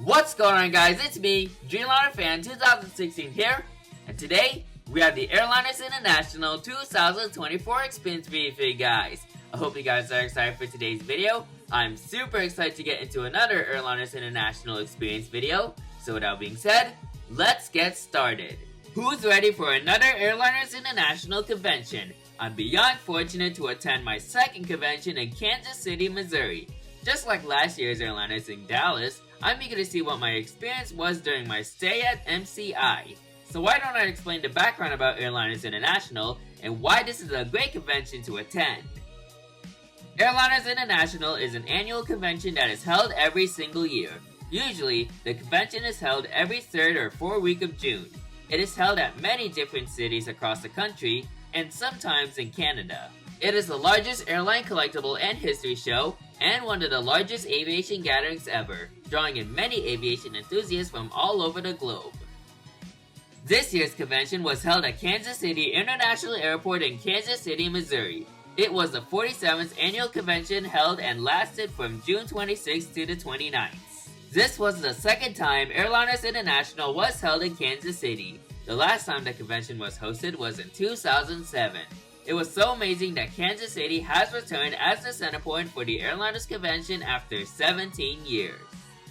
What's going on, guys? It's me, Dreamliner Fan 2016 here, and today we have the Airliners International 2024 experience video for you guys. I hope you guys are excited for today's video. I'm super excited to get into another Airliners International experience video. So with that being said, let's get started. Who's ready for another Airliners International convention? I'm beyond fortunate to attend my second convention in Kansas City, Missouri. Just like last year's Airliners in Dallas, I'm eager to see what my experience was during my stay at MCI. So why don't I explain the background about Airliners International and why this is a great convention to attend. Airliners International is an annual convention that is held every single year. Usually, the convention is held every third or fourth week of June. It is held at many different cities across the country and sometimes in Canada. It is the largest airline collectible and history show and one of the largest aviation gatherings ever, drawing in many aviation enthusiasts from all over the globe. This year's convention was held at Kansas City International Airport in Kansas City, Missouri. It was the 47th annual convention held and lasted from June 26th to the 29th. This was the second time Airliners International was held in Kansas City. The last time the convention was hosted was in 2007. It was so amazing that Kansas City has returned as the center point for the Airliners Convention after 17 years.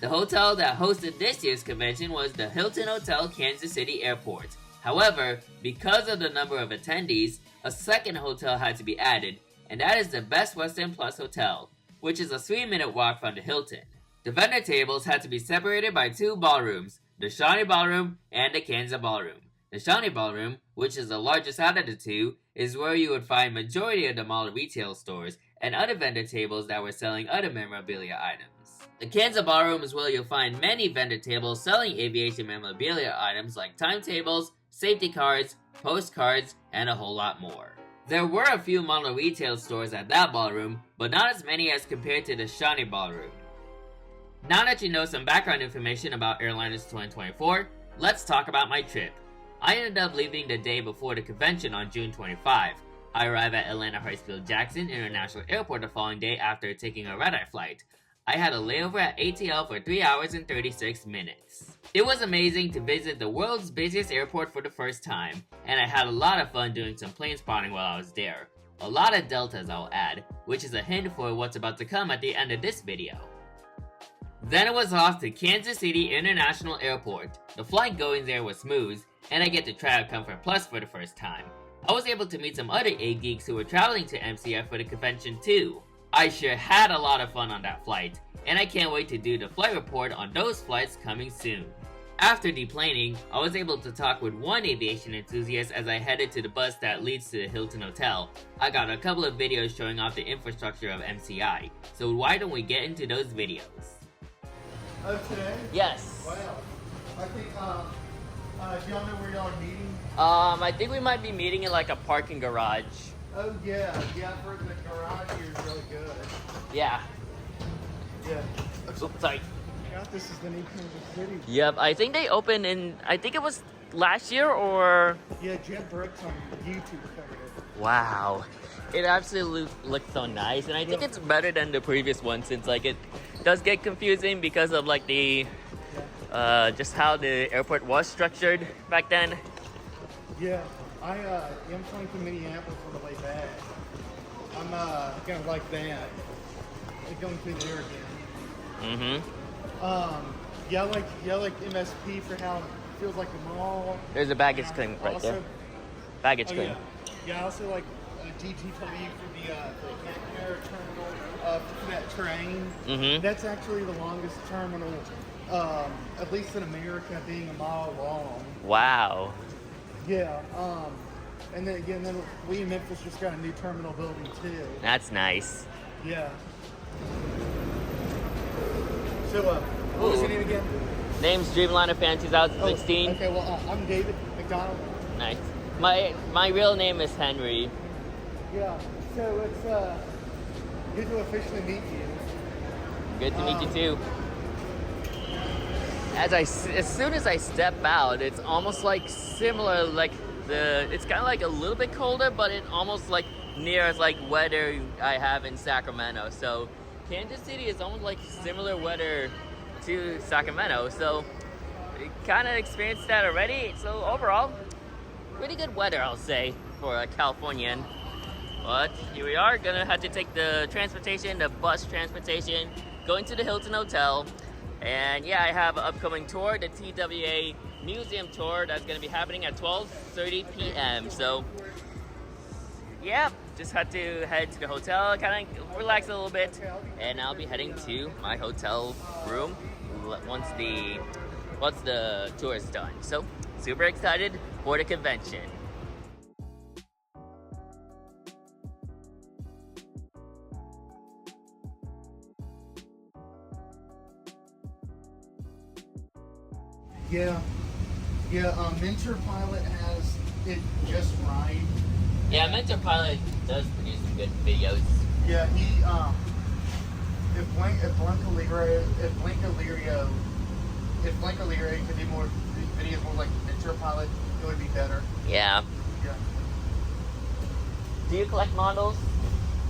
The hotel that hosted this year's convention was the Hilton Hotel Kansas City Airport. However, because of the number of attendees, a second hotel had to be added, and that is the Best Western Plus Hotel, which is a 3-minute walk from the Hilton. The vendor tables had to be separated by two ballrooms, the Shawnee Ballroom and the Kansas Ballroom. The Shawnee Ballroom, which is the largest out of the two, is where you would find majority of the mall retail stores and other vendor tables that were selling other memorabilia items. The Kansas Ballroom is where you'll find many vendor tables selling aviation memorabilia items like timetables, safety cards, postcards, and a whole lot more. There were a few model retail stores at that ballroom, but not as many as compared to the Shawnee Ballroom. Now that you know some background information about Airliners 2024, let's talk about my trip. I ended up leaving the day before the convention on June 25. I arrived at Atlanta Hartsfield-Jackson International Airport the following day after taking a red-eye flight. I had a layover at ATL for 3 hours and 36 minutes. It was amazing to visit the world's busiest airport for the first time, and I had a lot of fun doing some plane spotting while I was there. A lot of deltas, I'll add, which is a hint for what's about to come at the end of this video. Then it was off to Kansas City International Airport. The flight going there was smooth, and I get to try out Comfort Plus for the first time. I was able to meet some other A-geeks who were traveling to MCF for the convention too. I sure had a lot of fun on that flight, and I can't wait to do the flight report on those flights coming soon. After deplaning, I was able to talk with one aviation enthusiast as I headed to the bus that leads to the Hilton Hotel. I got a couple of videos showing off the infrastructure of MCI, so why don't we get into those videos? Oh, today? Yes. Wow. I think, do y'all know where y'all are meeting? I think we might be meeting in like a parking garage. Oh, yeah. Yeah, I've heard the garage here is really good. Yeah. Yeah. Oops, sorry. I forgot this is the new Kansas City. Yep, I think they opened in, I think it was last year or... Yeah, Jed Brooks on YouTube covered it. Wow. It absolutely looks so nice, and I think it's better than the previous one since like it does get confusing because of like the just how the airport was structured back then. Yeah, I'm flying from Minneapolis on the way back. I'm kind of like that, like going through there again. Yeah, I like MSP for how it feels like a mall. There's a baggage claim right there. Baggage claim. Yeah, I also like GGW for the air terminal for that train. That's actually the longest terminal, at least in America, being a mile long. Wow. Yeah. And then again, we in Memphis just got a new terminal building too. That's nice. Yeah. So, what was your name again? Name's Dreamliner Fan 2016. Oh, okay, well, I'm David McDonald. Nice. My real name is Henry. Yeah, so it's good to officially meet you. Good to meet you too. As soon as I step out, it's almost like similar, like it's kind of like a little bit colder, but it almost like near as like weather I have in Sacramento. So Kansas City is almost like similar weather to Sacramento, so we kind of experienced that already. So overall, pretty good weather, I'll say, for a Californian. But here we are, gonna have to take the transportation, the bus transportation, going to the Hilton Hotel. And yeah, I have an upcoming tour, the TWA Museum tour, that's gonna be happening at 12:30 p.m. So yeah, just had to head to the hotel, kind of relax a little bit, and I'll be heading to my hotel room once the tour is done. So super excited for the convention. Yeah, Mentor Pilot has it just right. Yeah, Mentor Pilot does produce some good videos. Yeah, he if Blanco Leary could do more videos more like Mentor Pilot, it would be better. Yeah. Yeah. Do you collect models?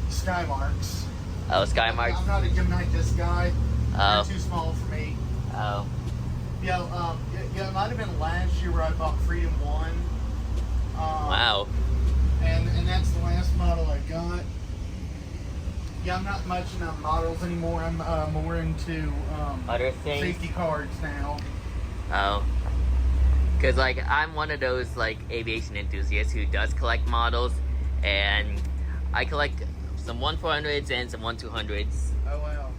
Skymarks. Oh, Skymarks. I'm not a Gemini disc guy. Oh. They're too small for me. Oh. Yeah, it might have been last year where I bought Freedom 1. Wow. And that's the last model I got. Yeah, I'm not much into models anymore. I'm more into Other things? safety cards now. Oh. Because, like, I'm one of those, like, aviation enthusiasts who does collect models. And I collect some 1-400s and some 1-200s. Oh, wow.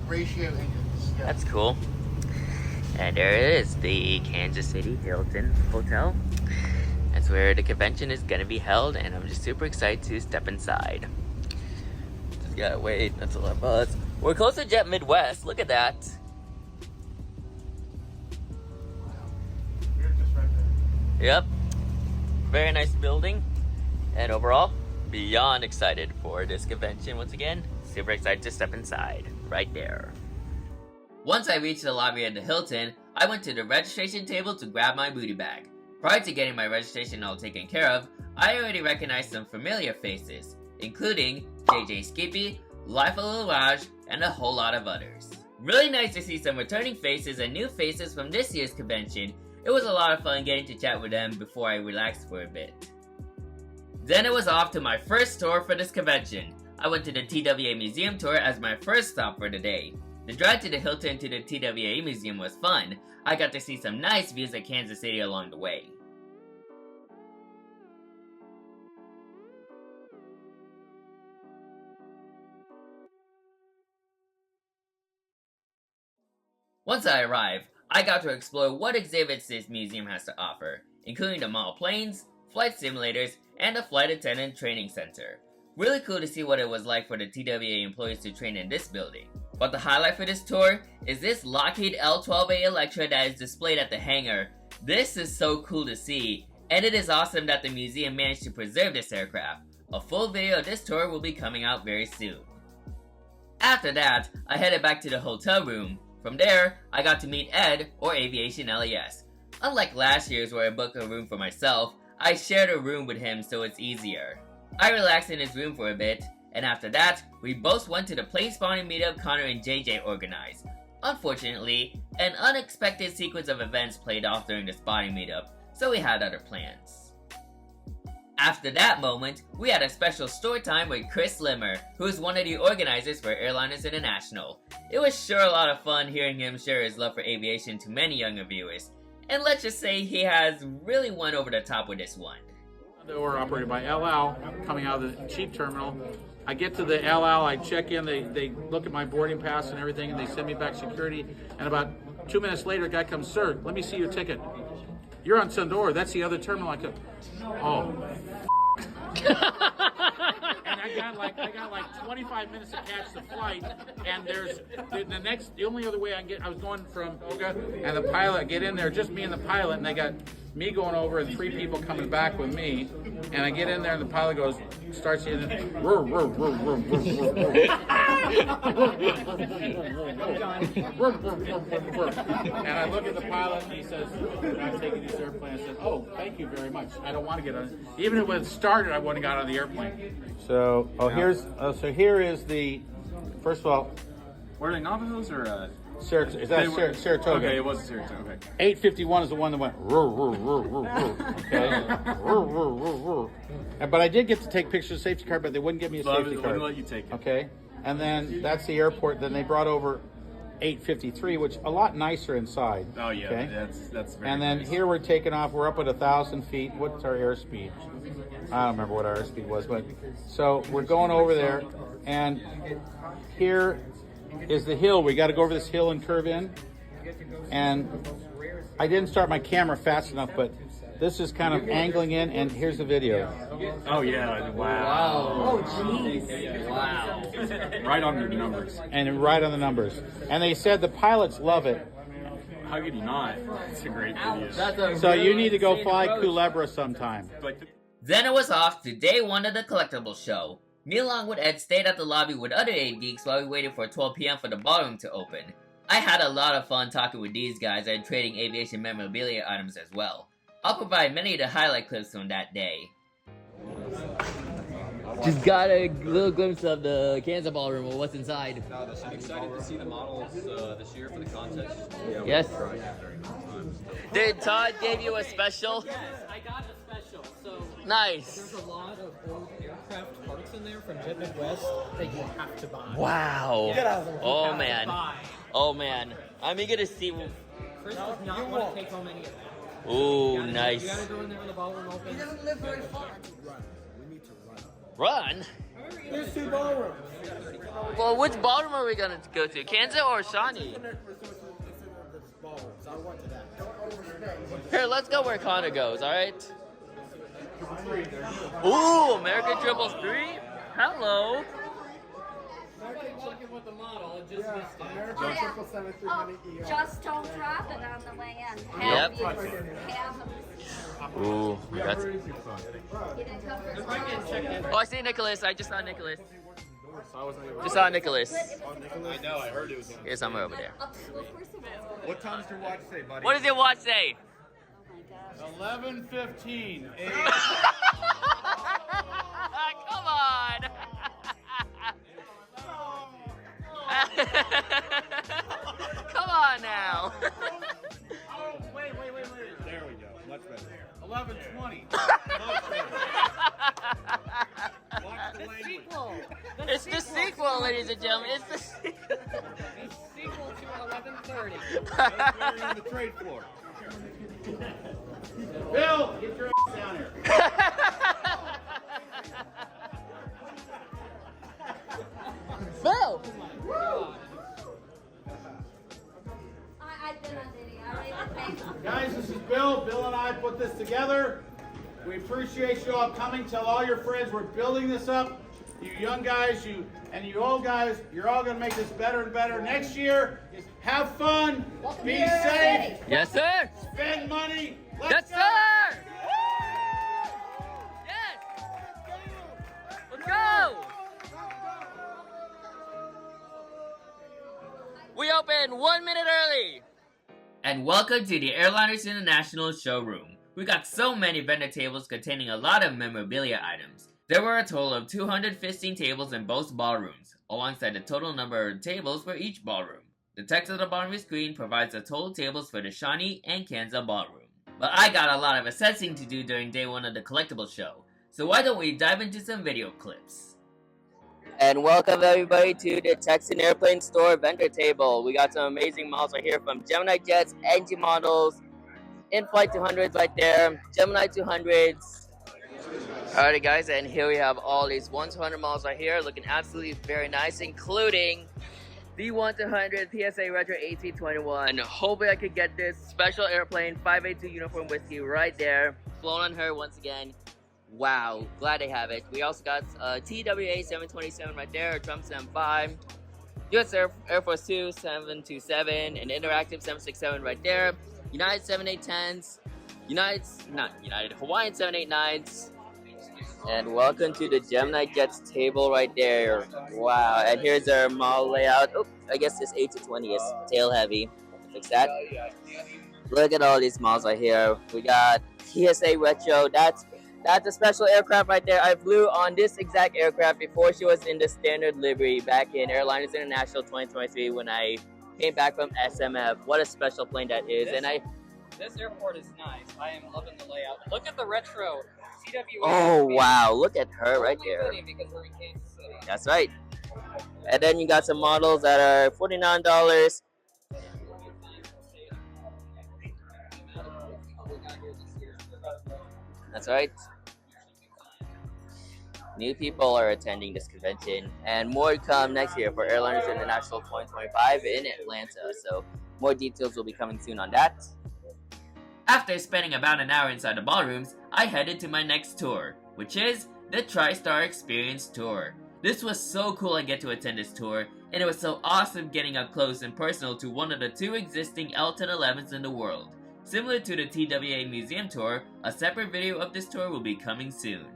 Ratio engines. Yeah. That's cool. And there it is, the Kansas City Hilton Hotel. That's where the convention is gonna be held, and I'm just super excited to step inside. Just gotta wait until our bus. We're close to Jet Midwest, look at that. Wow. You're just right there. Yep. Very nice building. And overall, beyond excited for this convention once again. Super excited to step inside. Right there. Once I reached the lobby at the Hilton, I went to the registration table to grab my booty bag. Prior to getting my registration all taken care of, I already recognized some familiar faces, including JJ Skippy, Life of Lilage, and a whole lot of others. Really nice to see some returning faces and new faces from this year's convention. It was a lot of fun getting to chat with them before I relaxed for a bit. Then it was off to my first tour for this convention. I went to the TWA Museum tour as my first stop for the day. The drive to the Hilton to the TWA Museum was fun. I got to see some nice views of Kansas City along the way. Once I arrived, I got to explore what exhibits this museum has to offer, including the model planes, flight simulators, and the Flight Attendant Training Center. Really cool to see what it was like for the TWA employees to train in this building. But the highlight for this tour is this Lockheed L-12A Electra that is displayed at the hangar. This is so cool to see, and it is awesome that the museum managed to preserve this aircraft. A full video of this tour will be coming out very soon. After that, I headed back to the hotel room. From there, I got to meet Ed, or Aviation LES. Unlike last year's where I booked a room for myself, I shared a room with him so it's easier. I relaxed in his room for a bit, and after that, we both went to the plane spawning meetup Connor and JJ organized. Unfortunately, an unexpected sequence of events played off during the spawning meetup, so we had other plans. After that moment, we had a special story time with Chris Limmer, who is one of the organizers for Airliners International. It was sure a lot of fun hearing him share his love for aviation to many younger viewers, and let's just say he has really went over the top with this one. They were operated by El Al, coming out of the cheap terminal. I get to the El Al, I check in, they look at my boarding pass and everything, and they send me back security. And about 2 minutes later, a guy comes, "Sir, let me see your ticket." "You're on Sandora, that's the other terminal." I go, "Oh." And I got like 25 minutes to catch the flight, and there's the only other way I was going from Oga and the pilot, get in there, just me and the pilot, and they got me going over and 3 people coming back with me, and I get in there and the pilot starts in, "Roar, roar, roar, roar, roar, roar, roar." And I look at the pilot and he says, I'm taking this airplane. I said, oh, thank you very much. I don't want to get on it. Even if it was started, I wouldn't have got on the airplane. So, here is the, first of all, Were they Navajos or? is that Saratoga? Okay, it was a Saratoga. Okay. 851 is the one that went roar, roar, roar, roar, roar. Okay. Roar, roar, roar, roar. But I did get to take pictures of the safety card, but they wouldn't give me a safety card. Let you take it. Okay. And then that's the airport. Then they brought over 853, which a lot nicer inside. Oh yeah, okay? that's very And then nice. here we're taking off. We're up at 1,000 feet. What's our airspeed? I don't remember what our airspeed was, but so we're going over there, and here is the hill. We got to go over this hill and curve in. And I didn't start my camera fast enough, but this is kind of angling in, and here's the video. Oh yeah! Wow! Oh jeez! Wow! Right on the numbers. And right on the numbers. And they said the pilots love it. How could you not? It's a great video. So you need to go fly Culebra sometime. Then it was off to day one of the collectible show. Me along with Ed stayed at the lobby with other 8 geeks while we waited for 12 p.m. for the ballroom to open. I had a lot of fun talking with these guys and trading aviation memorabilia items as well. I'll provide many of the highlight clips from that day. Just got a little glimpse of the Kansas ballroom or what's inside. I'm excited to see the models this year for the contest. Yes. Did Todd give you a special? Yes, I got a special. So Nice. there's a lot of old aircraft parts in there from Jet Midwest that you have to buy. Wow. Oh Have to man. buy. Oh man. I'm eager to see. Chris does not want to take home any of that. Ooh, You gotta nice. go in there when the ballroom opens. Run? There's 2 ballrooms. Well, which ballroom are we gonna go to? Kansas or Shawnee? Here, let's go where Connor goes, alright? Ooh, American Triples 3? Hello. Somebody walking with the model, it just missed it. American 777 Oh, just don't drop it on the way in. Yep. Have them. Ooh, that's... You didn't come for If I can check that. Oh, I see Nicholas. I just saw Nicholas. Just saw Nicholas. I know, I heard it was Here's somewhere over there. Well, first of all, What time does your watch say, buddy? What does your watch say? oh my gosh. 11:15. Come on. Come on now. Oh, wait. There we go. Much better. 11:20. Watch the language. It's the sequel, ladies and gentlemen. It's the sequel. The sequel to 11:30. We're on the trade floor. Bill, get your ass down here. Bill. I've been on video. I don't even think. Guys, this is Bill. Bill and I put this together. We appreciate you all coming. Tell all your friends we're building this up. You young guys, you old guys, you're all going to make this better and better next year. Have fun. Be safe. Yes, sir. Spend money. Yes, Let's go. sir. Yes. Let's go. We open 1 minute early. And welcome to the Airliners International showroom. We got so many vendor tables containing a lot of memorabilia items. There were a total of 215 tables in both ballrooms, alongside the total number of tables for each ballroom. The text at the bottom of the screen provides the total tables for the Shawnee and Kansas ballroom. But I got a lot of assessing to do during day one of the collectible show, so why don't we dive into some video clips? And welcome everybody to the Texan Airplane Store vendor table. We got some amazing models right here from Gemini Jets, NG models, in-flight 200s right there, Gemini 200s. Alrighty guys, and here we have all these 1-200 models right here, looking absolutely very nice, including the 1-200 PSA Retro AC-21. Hopefully I could get this special airplane 582 uniform whiskey right there, flown on her once again. Wow, glad they have it. We also got TWA 727 right there, Trump 75, US Air Force 2 727, and Interactive 767 right there, United 7810s, Hawaiian 789s, And welcome to the Gemini Jets table right there. Wow, and here's our mall layout. Oh, I guess this 8 to 20 is tail heavy. Fix that. Look at all these malls right here. We got TSA Retro. That's a special aircraft right there. I flew on this exact aircraft before she was in the standard livery back in Airliners International 2023 when I came back from SMF. What a special plane that is. This airport is nice. I am loving the layout. Look at the retro CWA. Oh wow, look at her right there. Because we're in Kansas City. That's right. And then you got some models that are $49. That's right. New people are attending this convention, and more come next year for Airliners International 2025 in Atlanta. So more details will be coming soon on that. After spending about an hour inside the ballrooms, I headed to my next tour, which is the TriStar Experience Tour. This was so cool I get to attend this tour, and it was so awesome getting up close and personal to one of the 2 existing L-1011s in the world. Similar to the TWA Museum Tour, a separate video of this tour will be coming soon.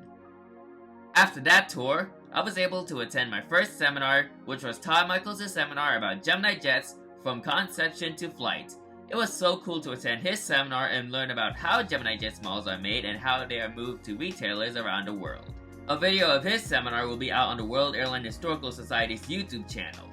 After that tour, I was able to attend my first seminar, which was Todd Michaels' seminar about Gemini Jets from conception to flight. It was so cool to attend his seminar and learn about how Gemini Jets models are made and how they are moved to retailers around the world. A video of his seminar will be out on the World Airline Historical Society's YouTube channel.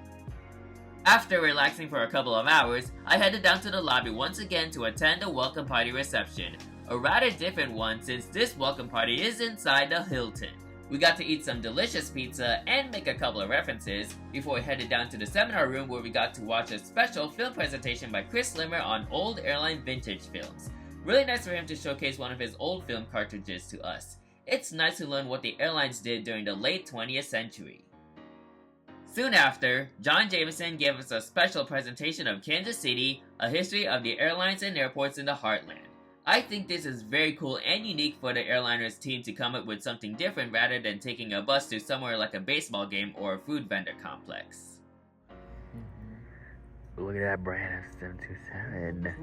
After relaxing for a couple of hours, I headed down to the lobby once again to attend a welcome party reception. A rather different one since this welcome party is inside the Hilton. We got to eat some delicious pizza and make a couple of references before we headed down to the seminar room where we got to watch a special film presentation by Chris Limmer on old airline vintage films. Really nice for him to showcase one of his old film cartridges to us. It's nice to learn what the airlines did during the late 20th century. Soon after, John Jameson gave us a special presentation of Kansas City, a history of the airlines and airports in the heartland. I think this is very cool and unique for the Airliners team to come up with something different rather than taking a bus to somewhere like a baseball game or a food vendor complex. Look at that brand 727.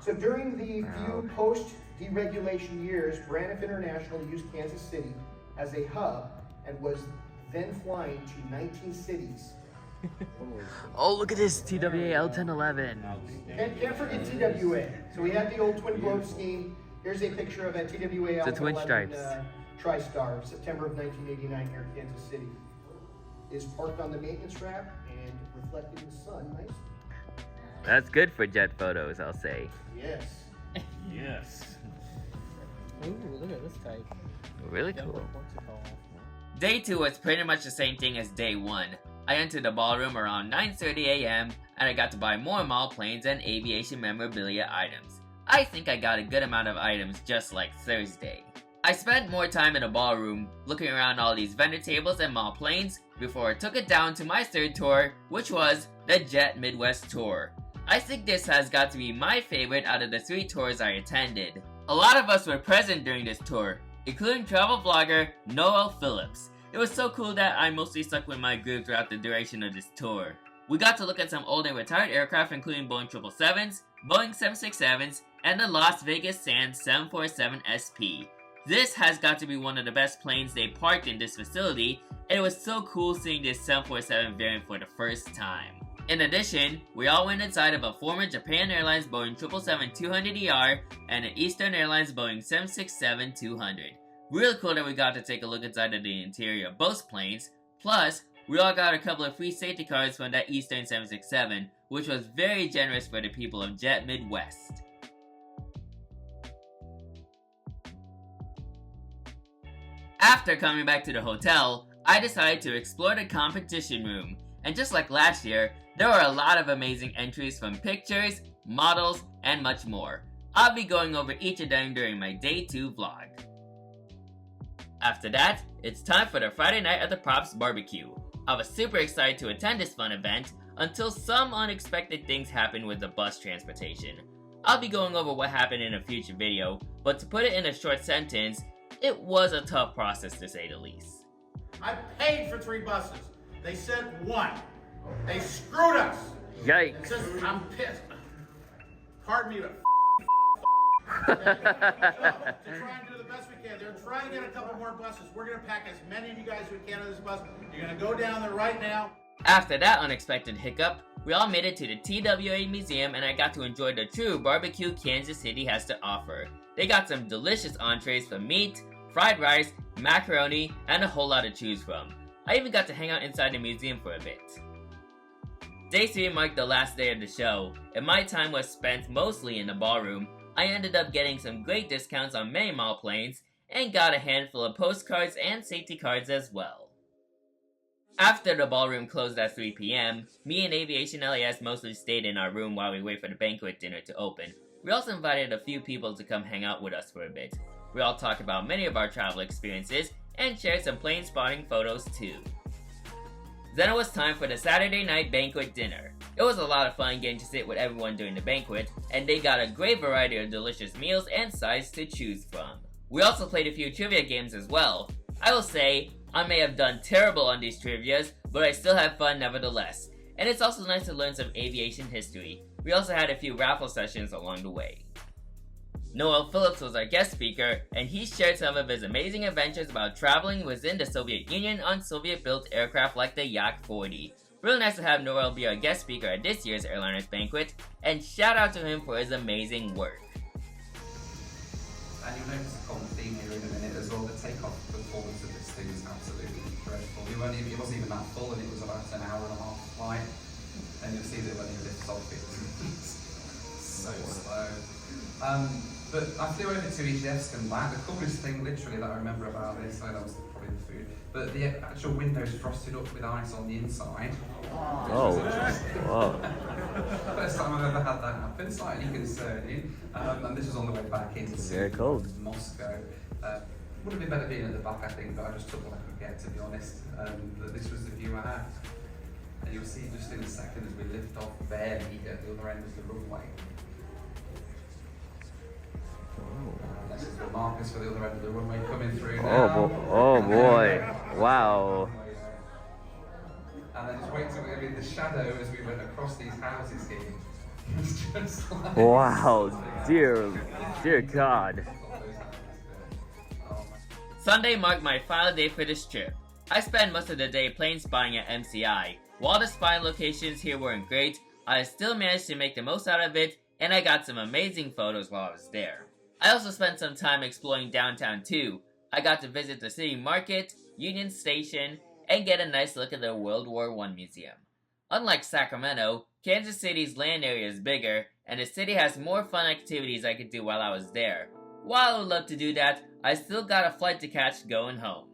So during the few post-deregulation years, Braniff International used Kansas City as a hub and was then flying to 19 cities. Oh, look at this TWA L-1011. And can't forget TWA. So we had the old twin globe scheme. Here's a picture of a TWA L-1011 twin stripes. TriStar, September of 1989 here in Kansas City. Is parked on the maintenance ramp and reflected in the sun nicely. That's good for jet photos, I'll say. Yes. Yes. Ooh, look at this type. Really cool. Portugal. Day 2 was pretty much the same thing as day 1. I entered the ballroom around 9:30 a.m. and I got to buy more mall planes and aviation memorabilia items. I think I got a good amount of items just like Thursday. I spent more time in the ballroom looking around all these vendor tables and mall planes before I took it down to my third tour, which was the Jet Midwest Tour. I think this has got to be my favorite out of the 3 tours I attended. A lot of us were present during this tour, including travel vlogger Noel Phillips. It was so cool that I mostly stuck with my group throughout the duration of this tour. We got to look at some old and retired aircraft including Boeing 777s, Boeing 767s, and the Las Vegas Sands 747 SP. This has got to be one of the best planes they parked in this facility, and it was so cool seeing this 747 variant for the first time. In addition, we all went inside of a former Japan Airlines Boeing 777-200ER and an Eastern Airlines Boeing 767-200. Really cool that we got to take a look inside of the interior of both planes. Plus, we all got a couple of free safety cards from that Eastern 767, which was very generous for the people of Jet Midwest. After coming back to the hotel, I decided to explore the competition room. And just like last year, there were a lot of amazing entries from pictures, models, and much more. I'll be going over each of them during my Day 2 vlog. After that, it's time for the Friday Night at the Props barbecue. I was super excited to attend this fun event until some unexpected things happened with the bus transportation. I'll be going over what happened in a future video, but to put it in a short sentence, it was a tough process to say the least. I paid for 3 buses. They sent 1. They screwed us. Yikes. It says, I'm pissed. Pardon me, but To try and do the best we can. They're trying to get a couple more buses. We're going to pack as many of you guys as we can on this bus. You're going to go down there right now. After that unexpected hiccup, we all made it to the TWA Museum and I got to enjoy the true barbecue Kansas City has to offer. They got some delicious entrees from meat, fried rice, macaroni, and a whole lot to choose from. I even got to hang out inside the museum for a bit. Day 3 marked the last day of the show, and my time was spent mostly in the ballroom. I ended up getting some great discounts on many mall planes, and got a handful of postcards and safety cards as well. After the ballroom closed at 3 p.m., me and Aviation LAS mostly stayed in our room while we wait for the banquet dinner to open. We also invited a few people to come hang out with us for a bit. We all talked about many of our travel experiences, and shared some plane spotting photos too. Then it was time for the Saturday night banquet dinner. It was a lot of fun getting to sit with everyone during the banquet, and they got a great variety of delicious meals and sides to choose from. We also played a few trivia games as well. I will say, I may have done terrible on these trivias, but I still had fun nevertheless. And it's also nice to learn some aviation history. We also had a few raffle sessions along the way. Noel Phillips was our guest speaker, and he shared some of his amazing adventures about traveling within the Soviet Union on Soviet-built aircraft like the Yak-40. Really nice to have Noel be our guest speaker at this year's Airliners banquet, and shout out to him for his amazing work. And you'll notice a common theme here in a minute as well. The takeoff performance of this thing is absolutely dreadful. It wasn't even that full, and it was about an hour and a half flight. And you'll see that when it lifts off, it's so slow. But I flew over to Izhevsk and back. The coolest thing, literally, that I remember about this, that was probably the food, but the actual windows frosted up with ice on the inside. Oh, wow. First time I've ever had that happen, slightly concerning. And this was on the way back into Moscow. Would have been better being at the back, I think, but I just took what I could get, to be honest. But this was the view I had. And you'll see just in a second as we lift off barely at the other end of the runway. This is the markers for the other end of the runway coming through now. Oh boy. Wow. And then just wait till we're in the shadow as we went across these houses here. It's just like... Wow. Dear God. Sunday marked my final day for this trip. I spent most of the day plane spotting at MCI. While the spotting locations here weren't great, I still managed to make the most out of it, and I got some amazing photos while I was there. I also spent some time exploring downtown too. I got to visit the city market, Union Station, and get a nice look at the World War I museum. Unlike Sacramento, Kansas City's land area is bigger, and the city has more fun activities I could do while I was there. While I would love to do that, I still got a flight to catch going home.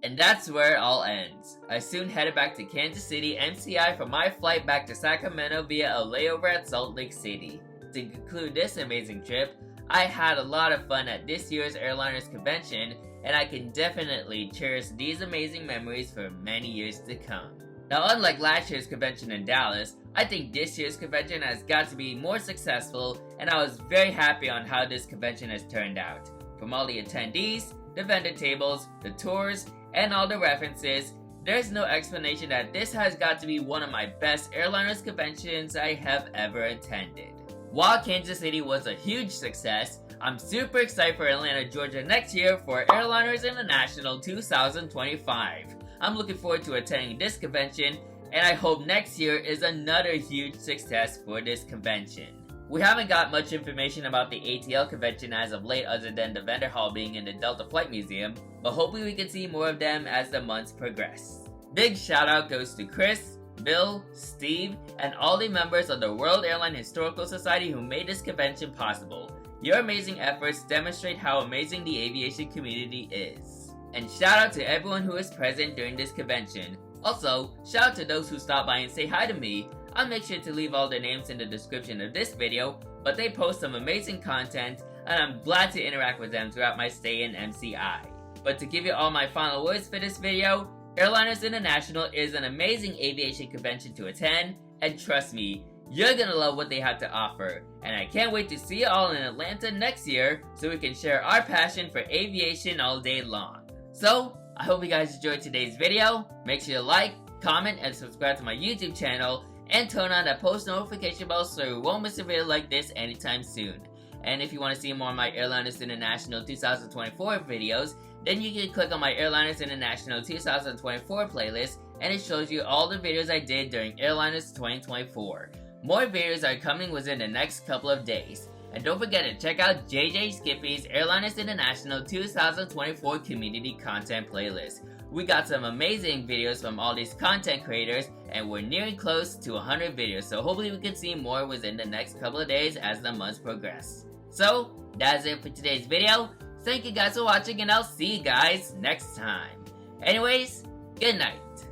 And that's where it all ends. I soon headed back to Kansas City MCI for my flight back to Sacramento via a layover at Salt Lake City. To conclude this amazing trip, I had a lot of fun at this year's Airliners Convention, and I can definitely cherish these amazing memories for many years to come. Now, unlike last year's convention in Dallas, I think this year's convention has got to be more successful, and I was very happy on how this convention has turned out. From all the attendees, the vendor tables, the tours, and all the references, there's no explanation that this has got to be one of my best Airliners conventions I have ever attended. While Kansas City was a huge success, I'm super excited for Atlanta, Georgia next year for Airliners International 2025. I'm looking forward to attending this convention, and I hope next year is another huge success for this convention. We haven't got much information about the ATL convention as of late other than the vendor hall being in the Delta Flight Museum, but hopefully we can see more of them as the months progress. Big shout out goes to Chris, Bill, Steve, and all the members of the World Airline Historical Society who made this convention possible. Your amazing efforts demonstrate how amazing the aviation community is. And shout out to everyone who is present during this convention. Also, shout out to those who stopped by and say hi to me. I'll make sure to leave all their names in the description of this video, but they post some amazing content, and I'm glad to interact with them throughout my stay in MCI. But to give you all my final words for this video, Airliners International is an amazing aviation convention to attend, and trust me, you're gonna love what they have to offer. And I can't wait to see you all in Atlanta next year so we can share our passion for aviation all day long. So, I hope you guys enjoyed today's video. Make sure to like, comment, and subscribe to my YouTube channel, and turn on that post notification bell so you won't miss a video like this anytime soon. And if you want to see more of my Airliners International 2024 videos, then you can click on my Airliners International 2024 playlist, and it shows you all the videos I did during Airliners 2024. More videos are coming within the next couple of days. And don't forget to check out JJ Skippy's Airliners International 2024 Community Content playlist. We got some amazing videos from all these content creators, and we're nearing close to 100 videos, so hopefully we can see more within the next couple of days as the months progress. So, that's it for today's video. Thank you guys for watching, and I'll see you guys next time. Anyways, good night.